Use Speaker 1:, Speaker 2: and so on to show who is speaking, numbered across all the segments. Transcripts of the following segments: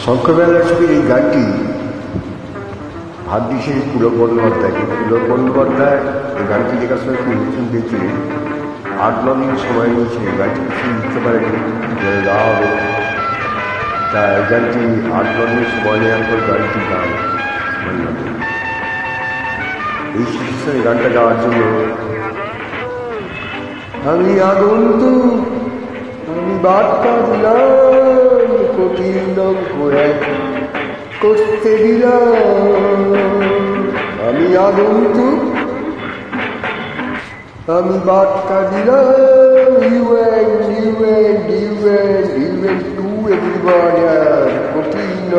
Speaker 1: শঙ্করবেলার ছবির এই গানটি ভাগ্যিসের পুলক বন্দ্যোপাধ্যায়কে। পুলক বন্দ্যোপাধ্যায় এই গানটি লেখার সময় খুব নতুন দেখছিলেন, 8-9 দিন সময় নিয়েছিলেন, এই গানটি কিছু লিখতে পারেনি, তা এই গানটি 8-9 দিন সময় নেওয়ার পর গানটি গান এই সিচুয়েশনে গানটা গাওয়ার জন্য আমি আগন্তুক, আমি বার্তা দিলাম, কঠিন করতে দিলাম। আমি আগন্তুক, আমি বার্তা দিলাম, ইউ এন্ড টু এভরিবডি, কঠিন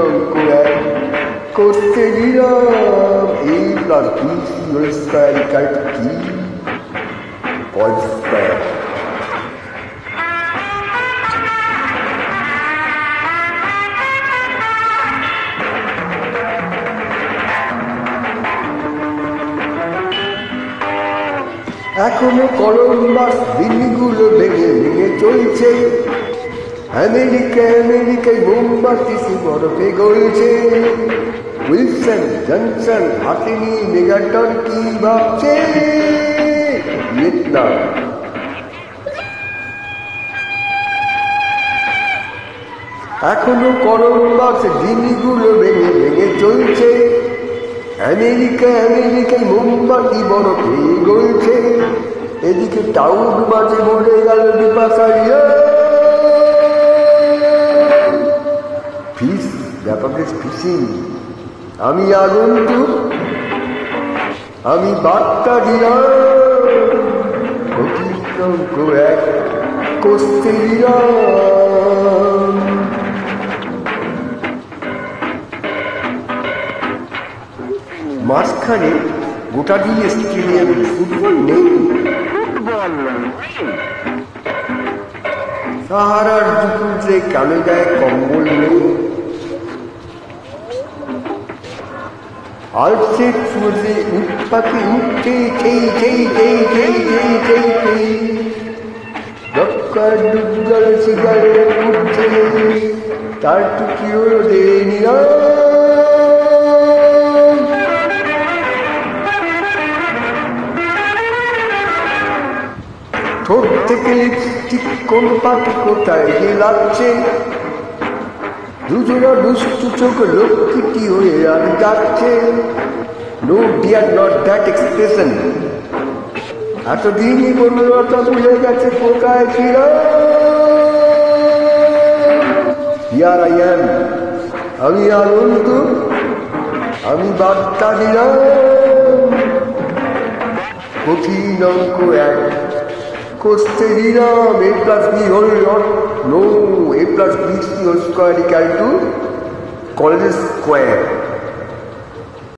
Speaker 1: করতে দিলাম। এই plus B whole square equal to কি হোল স্কয়ার। এখনো কলম্বাস দিনগুলো ভেঙে ভেঙে চলছে, আমেরিকায় মোমবাতি বরফে গলছে। উইলসন জনসন হাতে নিয়ে মেগাটন কি ভাবছে ভিয়েতনাম। এখনো কলম্বাস দিনগুলো ভেঙে ভেঙে চলছে, আমেরিকায় মোমবাতি বরফে গলছে। এদিকে টাউন মাঝে মরে গেল বিপাশারিয়া। ফিস ব্যাপারে ফিসিং। আমি আগন্তুক, আমি বার্তা দিলাম, অতিক্রম এক কষতে দিলাম। মাঝখানে গোটা দিয়ে স্টেডিয়ামে ফুটবল নেই, সাহারার দুপুরে কালো গায়ে কম্বল নেই। আলসেট সুরে উৎপাতে উঠছে ডুবল সিগারেট উঠছে, তার টুকিও দেয়নি না। ঠোঁট থেকে লিপস্টিক কোন পাখি কোথায় গিয়ে লাগছে, দুজনা দুষ্টু চোখ লক্ষ্মীটি হয়ে আর যাচ্ছে। No dear not that expression. এতদিনই বনলতা ভুলে গেছে কোথায় ছিল। হিয়ার আই অ্যাম, আমি আগন্তুক, আমি বার্তা দিলাম, কঠিন অঙ্ক এক কষতে দিলাম। A plus B whole not no, A plus B whole square equal to college square.